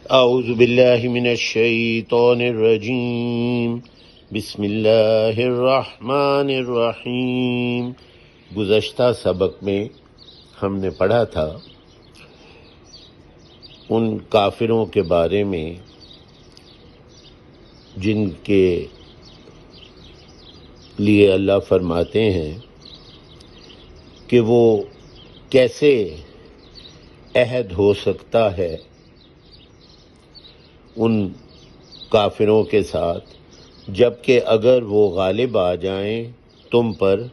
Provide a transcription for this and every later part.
اعوذ باللہ من الشیطان الرجیم، بسم اللہ الرحمن الرحیم۔ گزشتہ سبق میں ہم نے پڑھا تھا ان کافروں کے بارے میں جن کے لیے اللہ فرماتے ہیں کہ وہ کیسے عہد ہو سکتا ہے ان کافروں کے ساتھ، جبکہ اگر وہ غالب آ جائیں تم پر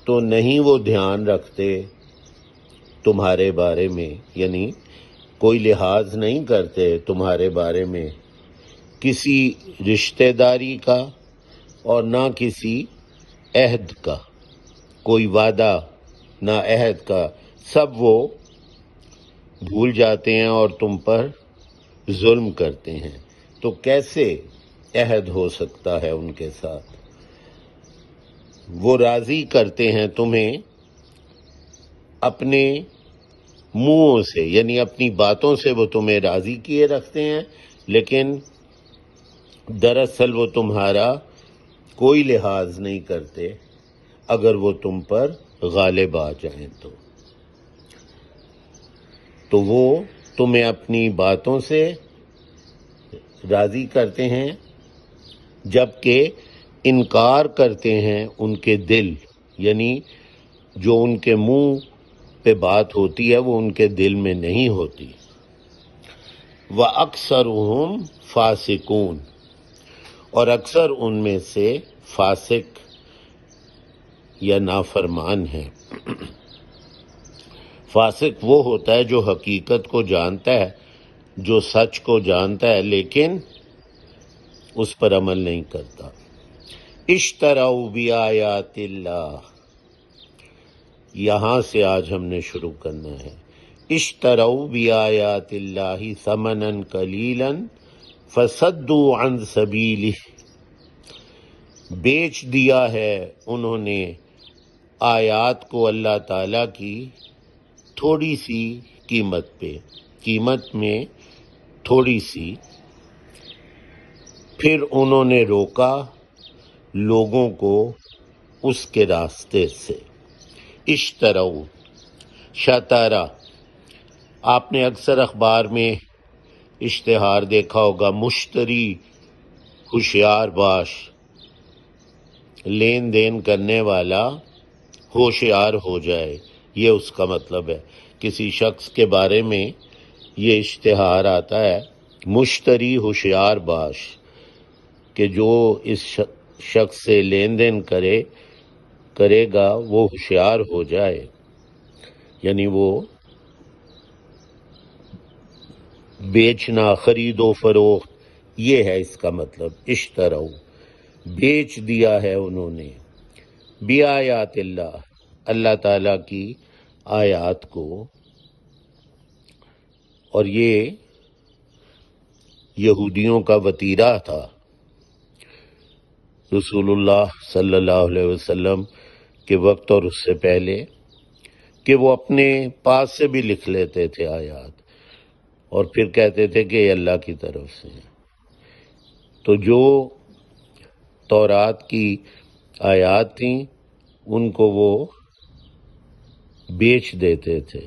تو نہیں وہ دھیان رکھتے تمہارے بارے میں، یعنی کوئی لحاظ نہیں کرتے تمہارے بارے میں کسی رشتہ داری کا اور نہ کسی عہد کا، کوئی وعدہ نہ عہد کا، سب وہ بھول جاتے ہیں اور تم پر ظلم کرتے ہیں۔ تو کیسے عہد ہو سکتا ہے ان کے ساتھ؟ وہ راضی کرتے ہیں تمہیں اپنے منہوں سے، یعنی اپنی باتوں سے وہ تمہیں راضی کیے رکھتے ہیں، لیکن دراصل وہ تمہارا کوئی لحاظ نہیں کرتے اگر وہ تم پر غالب آ جائیں تو وہ تمہیں اپنی باتوں سے راضی کرتے ہیں، جبکہ انکار کرتے ہیں ان کے دل، یعنی جو ان کے منہ پہ بات ہوتی ہے وہ ان کے دل میں نہیں ہوتی۔ وَأَكْثَرُهُمْ فَاسِقُونَ، اور اکثر ان میں سے فاسق یا نافرمان ہیں۔ فاسق وہ ہوتا ہے جو حقیقت کو جانتا ہے، جو سچ کو جانتا ہے لیکن اس پر عمل نہیں کرتا۔ اشتروا بآیات اللہ، یہاں سے آج ہم نے شروع کرنا ہے۔ اشتروا بآیات اللہ ثمنا قلیلا فصدوا عن سبیلہ، بیچ دیا ہے انہوں نے آیات کو اللہ تعالیٰ کی تھوڑی سی قیمت پہ، قیمت میں تھوڑی سی، پھر انہوں نے روکا لوگوں کو اس کے راستے سے۔ اشتروا، شترا، آپ نے اکثر اخبار میں اشتہار دیکھا ہوگا، مشتری ہوشیار باش، لین دین کرنے والا ہوشیار ہو جائے، یہ اس کا مطلب ہے۔ کسی شخص کے بارے میں یہ اشتہار آتا ہے، مشتری ہوشیار باش، کہ جو اس شخص سے لین دین کرے گا وہ ہوشیار ہو جائے، یعنی وہ بیچنا، خرید و فروخت، یہ ہے اس کا مطلب۔ اشتروا، بیچ دیا ہے انہوں نے، بآیات اللہ، اللہ تعالیٰ کی آیات کو، اور یہ یہودیوں کا وتیرہ تھا رسول اللہ صلی اللہ علیہ وسلم کے وقت اور اس سے پہلے، کہ وہ اپنے پاس سے بھی لکھ لیتے تھے آیات اور پھر کہتے تھے کہ یہ اللہ کی طرف سے ہیں۔ تو جو تورات کی آیات تھیں ان کو وہ بیچ دیتے تھے،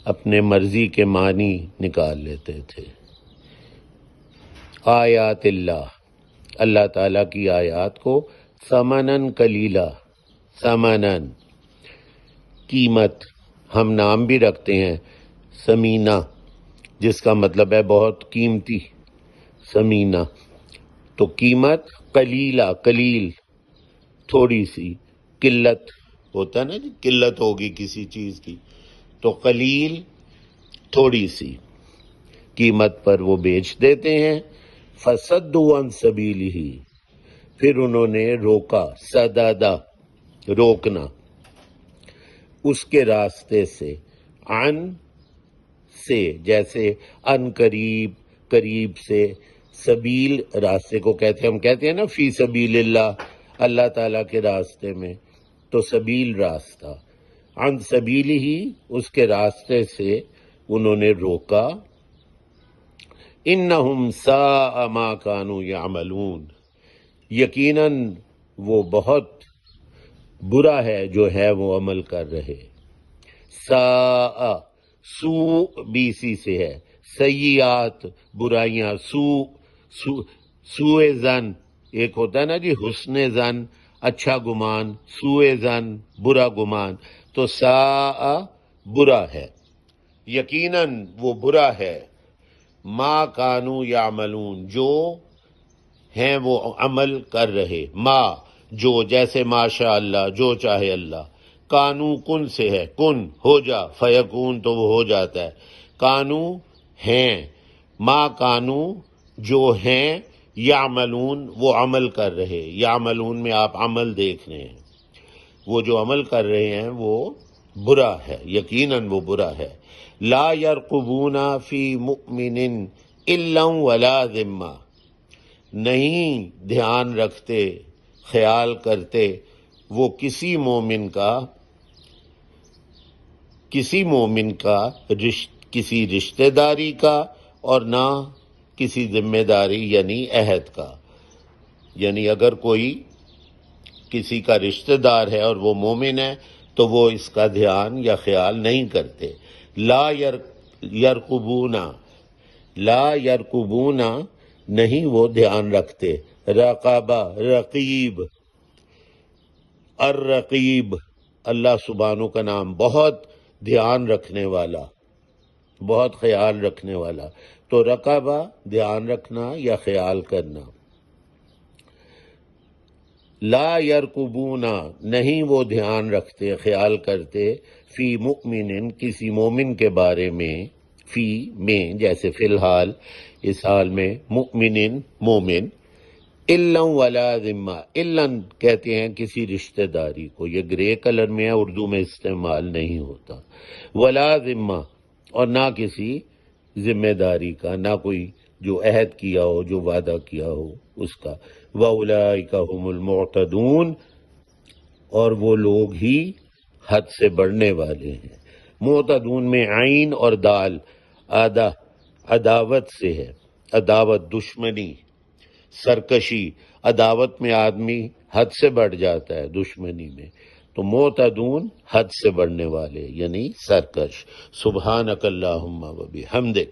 اپنے مرضی کے معنی نکال لیتے تھے۔ آیات اللہ، اللہ تعالیٰ کی آیات کو، ثمناً قلیلا، ثمناً قیمت، ہم نام بھی رکھتے ہیں ثمینہ، جس کا مطلب ہے بہت قیمتی، ثمینہ، تو قیمت، قلیلا، قلیل، تھوڑی سی، قلت ہوتا ہے نا جی، قلت ہوگی کسی چیز کی، تو قلیل، تھوڑی سی قیمت پر وہ بیچ دیتے ہیں۔ فصدوا عن سبیلہ، پھر انہوں نے روکا، سدادہ، روکنا، اس کے راستے سے، عن سے، جیسے ان قریب، قریب سے، سبیل راستے کو کہتے ہیں، ہم کہتے ہیں نا فی سبیل اللہ، اللہ تعالیٰ کے راستے میں، تو سبیل راستہ، عن سبیل ہی، اس کے راستے سے انہوں نے روکا انہم ساء ما کانوا یعملون، یقیناً وہ بہت برا ہے جو ہے وہ عمل کر رہے. ساء، سو بیسی سے ہے، سیئات برائیاں، سوء زن ایک ہوتا ہے نا جی، حسن زن اچھا گمان، سوء زن برا گمان، تو ساء برا ہے، یقیناً وہ برا ہے. ما کانو یعملون، جو ہیں وہ عمل کر رہے. ما جو، جیسے ماشاء اللہ جو چاہے اللہ. کانو کن سے ہے، کن ہو جا، فیکون تو وہ ہو جاتا ہے. کانو ہیں، ما کانو جو ہیں، یعملون وہ عمل کر رہے. یعملون میں آپ عمل دیکھ رہے ہیں، وہ جو عمل کر رہے ہیں وہ برا ہے، یقیناً وہ برا ہے. لا یرقبون فی مؤمن الا ولا ذمہ، نہیں دھیان رکھتے، خیال کرتے وہ کسی مومن کا کسی رشتہ داری کا، اور نہ کسی ذمہ داری یعنی عہد کا. یعنی اگر کوئی کسی کا رشتہ دار ہے اور وہ مومن ہے تو وہ اس کا دھیان یا خیال نہیں کرتے. لا یرقبون، لا یرقبون نہیں وہ دھیان رکھتے. رقابہ رقیب، الرقیب اللہ سبحانہ کا نام، بہت دھیان رکھنے والا، بہت خیال رکھنے والا. تو رقابہ دھیان رکھنا یا خیال کرنا. لا یرقبون نہیں وہ دھیان رکھتے، خیال کرتے، فی مؤمن کسی مومن کے بارے میں، فی میں جیسے فی الحال، اس حال میں، مؤمن مومن، الا ولا ذمہ، الا کہتے ہیں کسی رشتہ داری کو، یہ گرے کلر میں ہے، اردو میں استعمال نہیں ہوتا. ولا ذمہ اور نہ کسی ذمہ داری کا، نہ کوئی جو عہد کیا ہو، جو وعدہ کیا ہو اس کا. وَأُولَئِكَ هُمُ الْمُعْتَدُونَ اور وہ لوگ ہی حد سے بڑھنے والے ہیں. معتدون میں عین اور دال عداوت سے ہے، عداوت دشمنی، سرکشی. عداوت میں آدمی حد سے بڑھ جاتا ہے، دشمنی میں. تو معتدون حد سے بڑھنے والے یعنی سرکش. سبحانک اللہم و بحمدک.